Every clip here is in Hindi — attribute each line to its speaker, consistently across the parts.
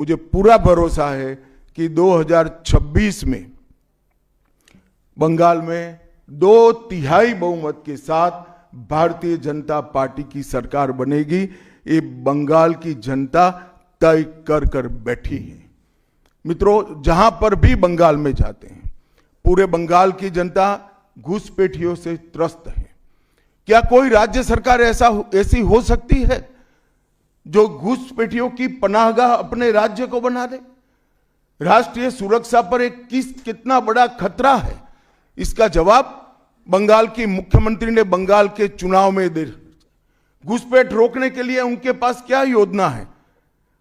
Speaker 1: मुझे पूरा भरोसा है कि 2026 में बंगाल में 2/3 बहुमत के साथ भारतीय जनता पार्टी की सरकार बनेगी। ये बंगाल की जनता तय कर बैठी है। मित्रों, जहां पर भी बंगाल में जाते हैं, पूरे बंगाल की जनता घुसपैठियों से त्रस्त है। क्या कोई राज्य सरकार ऐसी हो सकती है जो घुसपैठियों की पनाहगाह अपने राज्य को बना दे? राष्ट्रीय सुरक्षा पर एक कितना बड़ा खतरा है, इसका जवाब बंगाल की मुख्यमंत्री ने बंगाल के चुनाव में दे। घुसपैठ रोकने के लिए उनके पास क्या योजना है?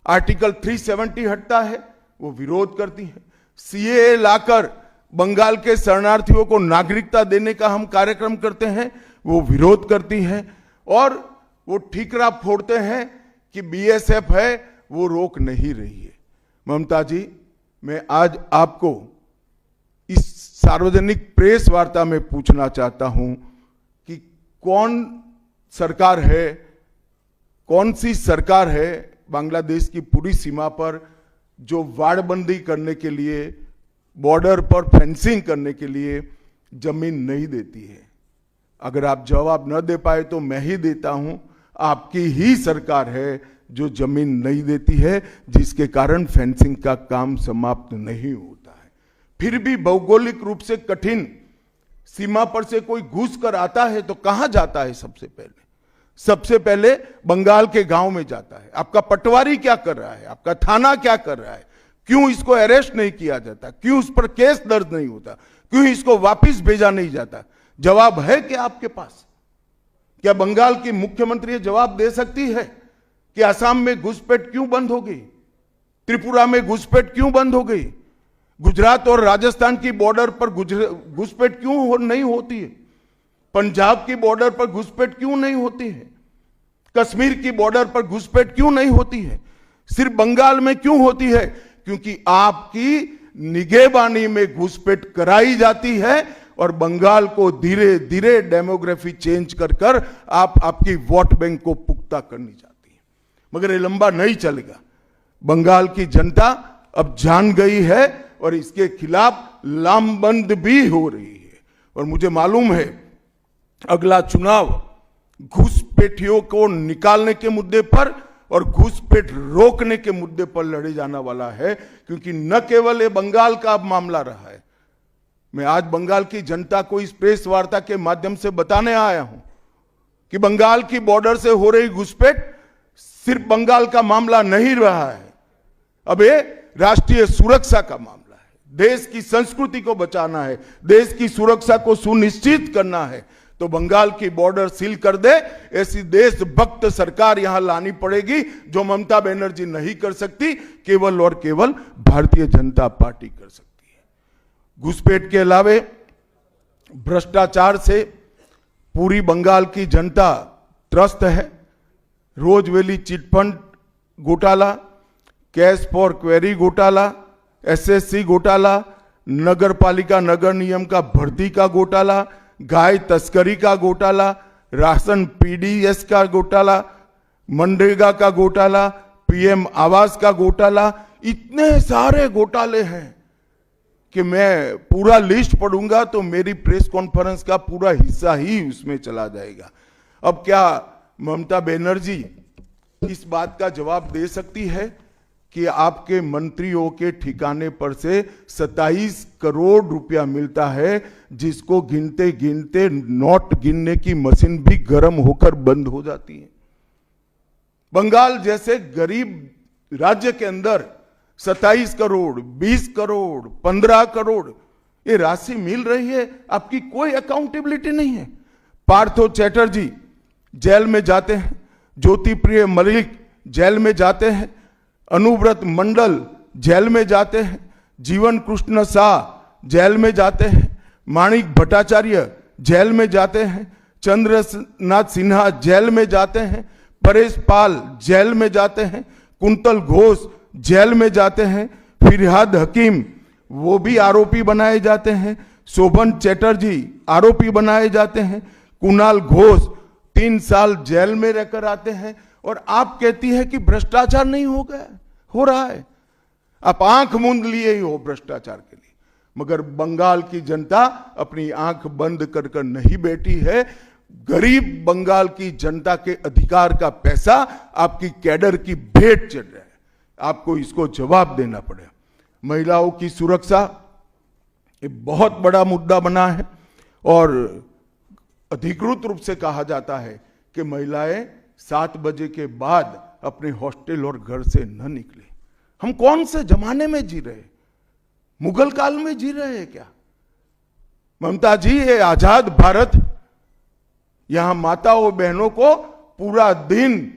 Speaker 1: आर्टिकल 370 हटता है, वो विरोध करती है। सीएए लाकर बंगाल के शरणार्थियों को नागरिकता देने का हम कार्यक्रम करते हैं, वो विरोध करती है। और वो ठीकरा फोड़ते हैं कि बीएसएफ है, वो रोक नहीं रही है। ममता जी, मैं आज आपको इस सार्वजनिक प्रेस वार्ता में पूछना चाहता हूं कि कौन सी सरकार है बांग्लादेश की पूरी सीमा पर जो वाड़बंदी करने के लिए, बॉर्डर पर फेंसिंग करने के लिए जमीन नहीं देती है? अगर आप जवाब न दे पाए तो मैं ही देता हूं। आपकी ही सरकार है जो जमीन नहीं देती है, जिसके कारण फेंसिंग का काम समाप्त नहीं होता है। फिर भी भौगोलिक रूप से कठिन सीमा पर से कोई घुस कर आता है तो कहां जाता है? सबसे पहले बंगाल के गांव में जाता है। आपका पटवारी क्या कर रहा है? आपका थाना क्या कर रहा है? क्यों इसको अरेस्ट नहीं किया जाता? क्यों उस पर केस दर्ज नहीं होता? क्यों इसको वापस भेजा नहीं जाता? जवाब है क्या आपके पास? क्या बंगाल की मुख्यमंत्री जवाब दे सकती है कि असम में घुसपैठ क्यों बंद हो गई? त्रिपुरा में घुसपैठ क्यों बंद हो गई? गुजरात और राजस्थान की बॉर्डर पर घुसपैठ क्यों नहीं होती है? पंजाब की बॉर्डर पर घुसपैठ क्यों नहीं होती है? कश्मीर की बॉर्डर पर घुसपैठ क्यों नहीं होती है? सिर्फ बंगाल में क्यों होती है? क्योंकि आपकी निगहबानी में घुसपैठ कराई जाती है और बंगाल को धीरे धीरे डेमोग्राफी चेंज कर आपकी वोट बैंक को पुख्ता करनी चाहती है। मगर ये लंबा नहीं चलेगा। बंगाल की जनता अब जान गई है और इसके खिलाफ लामबंद भी हो रही है। और मुझे मालूम है अगला चुनाव घुसपैठियों को निकालने के मुद्दे पर और घुसपैठ रोकने के मुद्दे पर लड़े जाने वाला है, क्योंकि न केवल ये बंगाल का अब मामला रहा है। मैं आज बंगाल की जनता को इस प्रेस वार्ता के माध्यम से बताने आया हूं कि बंगाल की बॉर्डर से हो रही घुसपैठ सिर्फ बंगाल का मामला नहीं रहा है, अब ये राष्ट्रीय सुरक्षा का मामला है। देश की संस्कृति को बचाना है, देश की सुरक्षा को सुनिश्चित करना है, तो बंगाल की बॉर्डर सील कर दे, ऐसी देशभक्त सरकार यहां लानी पड़ेगी जो ममता बनर्जी नहीं कर सकती, केवल और केवल भारतीय जनता पार्टी कर सकती है। घुसपैठ के अलावे भ्रष्टाचार से पूरी बंगाल की जनता त्रस्त है। रोजवेली चिटफंड घोटाला, कैश फॉर क्वेरी घोटाला, एसएससी घोटाला, नगर पालिका नगर नियम का भर्ती का घोटाला, गाय तस्करी का घोटाला, राशन पीडीएस का घोटाला, मनरेगा का घोटाला, पीएम आवास का घोटाला, इतने सारे घोटाले हैं कि मैं पूरा लिस्ट पढ़ूंगा तो मेरी प्रेस कॉन्फ्रेंस का पूरा हिस्सा ही उसमें चला जाएगा। अब क्या ममता बनर्जी इस बात का जवाब दे सकती है कि आपके मंत्रियों के ठिकाने पर से 27 करोड़ रुपया मिलता है, जिसको गिनते गिनते नोट गिनने की मशीन भी गर्म होकर बंद हो जाती है? बंगाल जैसे गरीब राज्य के अंदर 27 करोड़, 20 करोड़, 15 करोड़ ये राशि मिल रही है, आपकी कोई अकाउंटेबिलिटी नहीं है। पार्थो चैटर्जी जेल में जाते हैं, ज्योति प्रिय मलिक जेल में जाते हैं, अनुव्रत मंडल जेल में जाते हैं, जीवन कृष्ण शाह जेल में जाते हैं, माणिक भट्टाचार्य जेल में जाते हैं, चंद्रनाथ सिन्हा जेल में जाते हैं, परेश पाल जेल में जाते हैं, कुंतल घोष जेल में जाते हैं, फिरहाद हकीम वो भी आरोपी बनाए जाते हैं, शोभन चैटर्जी आरोपी बनाए जाते हैं, कुणाल घोष 3 साल जेल में रहकर आते हैं। और आप कहती है कि भ्रष्टाचार नहीं हो रहा है। आप आंख मूंद लिए ही हो भ्रष्टाचार के लिए। मगर बंगाल की जनता अपनी आंख बंद कर कर नहीं बैठी है। गरीब बंगाल की जनता के अधिकार का पैसा आपकी कैडर की भेंट चढ़ रहा है, आपको इसको जवाब देना पड़ेगा। महिलाओं की सुरक्षा ये बहुत बड़ा मुद्दा बना है और अधिकृत रूप से कहा जाता है कि महिलाएं 7 बजे के बाद अपने हॉस्टल और घर से न निकले। हम कौन से जमाने में जी रहे हैं? मुगल काल में जी रहे हैं क्या? ममता जी, ये आजाद भारत, यहां माताओं बहनों को पूरा दिन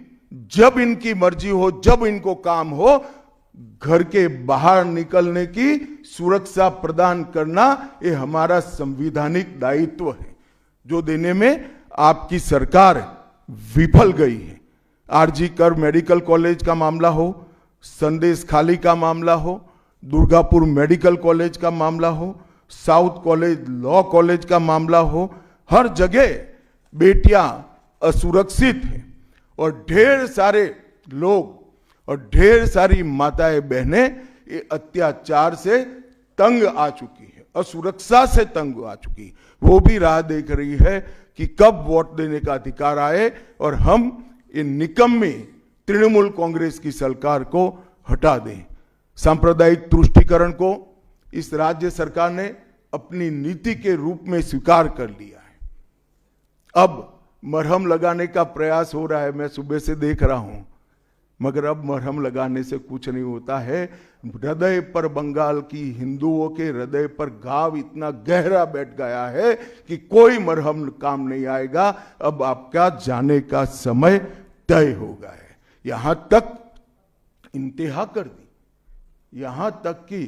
Speaker 1: जब इनकी मर्जी हो, जब इनको काम हो, घर के बाहर निकलने की सुरक्षा प्रदान करना ये हमारा संवैधानिक दायित्व है, जो देने में आपकी सरकार विफल गई है। आरजी कर मेडिकल कॉलेज का मामला हो, संदेश खाली का मामला हो, दुर्गापुर मेडिकल कॉलेज का मामला हो, साउथ कॉलेज लॉ कॉलेज का मामला हो, हर जगह बेटियां असुरक्षित हैं और ढेर सारे लोग और ढेर सारी माताएं बहनें ये अत्याचार से तंग आ चुकी है, असुरक्षा से तंग आ चुकी है। वो भी राह देख रही है कि कब वोट देने का अधिकार आए और हम ये निकम्मी तृणमूल कांग्रेस की सरकार को हटा दें। सांप्रदायिक तुष्टीकरण को इस राज्य सरकार ने अपनी नीति के रूप में स्वीकार कर लिया है। अब मरहम लगाने का प्रयास हो रहा है, मैं सुबह से देख रहा हूं, मगर अब मरहम लगाने से कुछ नहीं होता है। हृदय पर, बंगाल की हिंदुओं के हृदय पर घाव इतना गहरा बैठ गया है कि कोई मरहम काम नहीं आएगा। अब आपका जाने का समय तय हो गया है। यहां तक इंतहा कर दी, यहां तक कि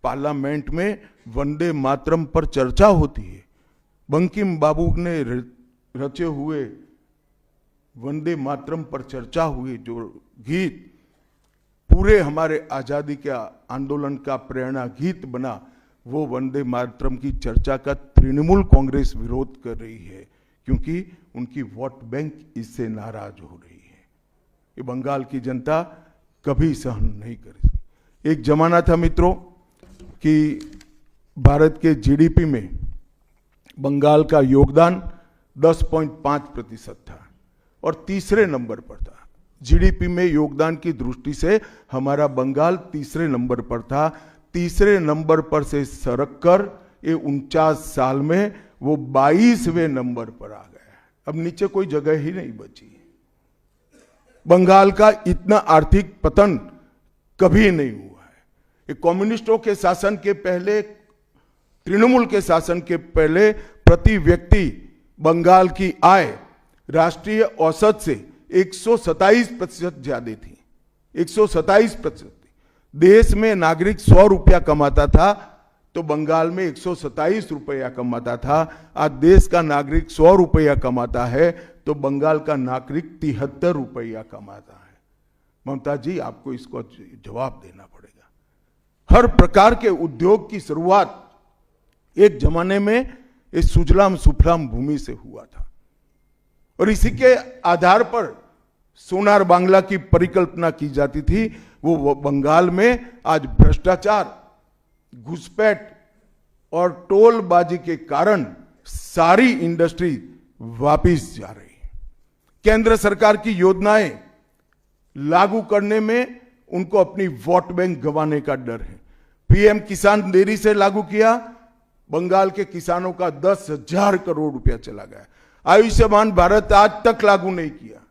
Speaker 1: पार्लियामेंट में वंदे मातरम पर चर्चा होती है। बंकिम बाबू ने रचे हुए वंदे मातरम पर चर्चा हुई, जो गीत पूरे हमारे आजादी के आंदोलन का प्रेरणा गीत बना, वो वंदे मातरम की चर्चा का तृणमूल कांग्रेस विरोध कर रही है, क्योंकि उनकी वोट बैंक इससे नाराज हो रही है। ये बंगाल की जनता कभी सहन नहीं करेगी। एक जमाना था मित्रों कि भारत के जीडीपी में बंगाल का योगदान 10.5% था और तीसरे नंबर पर था। जीडीपी में योगदान की दृष्टि से हमारा बंगाल तीसरे नंबर पर था। तीसरे नंबर पर से सरक कर ये 49 साल में वो 22वें नंबर पर आ गया। अब नीचे कोई जगह ही नहीं बची। बंगाल का इतना आर्थिक पतन कभी नहीं हुआ है। ये कम्युनिस्टों के शासन के पहले, तृणमूल के शासन के पहले प्रति व्यक्ति बंगाल की आय राष्ट्रीय औसत से 127% ज्यादा थी। 127%। देश में नागरिक 100 रुपया कमाता था तो बंगाल में 127 रुपया कमाता था। आज देश का नागरिक 100 रुपया कमाता है तो बंगाल का नागरिक 73 रुपया कमाता है। ममता जी, आपको इसको जवाब देना पड़ेगा। हर प्रकार के उद्योग की शुरुआत एक जमाने में इस सुजलाम सुफलाम भूमि से हुआ था और इसी के आधार पर सोनार बांग्ला की परिकल्पना की जाती थी। वो बंगाल में आज भ्रष्टाचार, घुसपैठ और टोलबाजी के कारण सारी इंडस्ट्री वापिस जा रही है। केंद्र सरकार की योजनाएं लागू करने में उनको अपनी वोट बैंक गंवाने का डर है। पीएम किसान देरी से लागू किया, बंगाल के किसानों का 10,000 करोड़ रुपया चला गया। आयुष्मान भारत आज तक लागू नहीं किया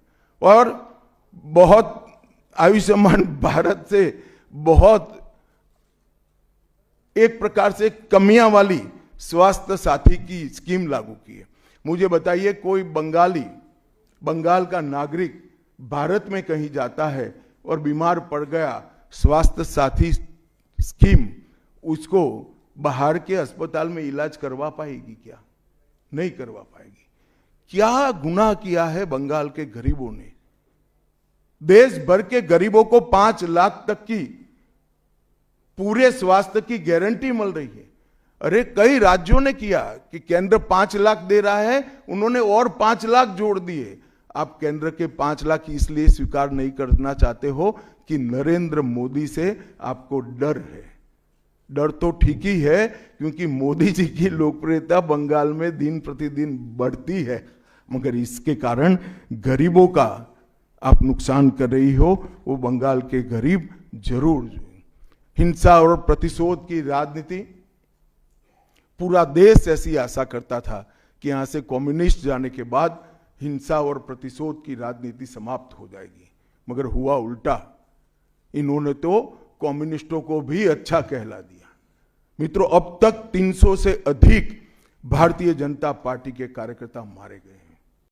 Speaker 1: और बहुत आयुष्मान भारत से बहुत एक प्रकार से कमियां वाली स्वास्थ्य साथी की स्कीम लागू की है। मुझे बताइए, कोई बंगाल का नागरिक भारत में कहीं जाता है और बीमार पड़ गया, स्वास्थ्य साथी स्कीम उसको बाहर के अस्पताल में इलाज करवा पाएगी क्या? नहीं करवा पाएगी। क्या गुनाह किया है बंगाल के गरीबों ने? देश भर के गरीबों को 5 लाख तक की पूरे स्वास्थ्य की गारंटी मिल रही है। अरे कई राज्यों ने किया कि केंद्र 5 लाख दे रहा है, उन्होंने और 5 लाख जोड़ दिए। आप केंद्र के 5 लाख इसलिए स्वीकार नहीं करना चाहते हो कि नरेंद्र मोदी से आपको डर है। डर तो ठीक ही है, क्योंकि मोदी जी की लोकप्रियता बंगाल में दिन प्रतिदिन बढ़ती है, मगर इसके कारण गरीबों का आप नुकसान कर रही हो। वो बंगाल के गरीब जरूर। हिंसा और प्रतिशोध की राजनीति, पूरा देश ऐसी आशा करता था कि यहां से कम्युनिस्ट जाने के बाद हिंसा और प्रतिशोध की राजनीति समाप्त हो जाएगी, मगर हुआ उल्टा। इन्होंने तो कम्युनिस्टों को भी अच्छा कहला दिया। मित्रों, अब तक 300 से अधिक भारतीय जनता पार्टी के कार्यकर्ता मारे गए।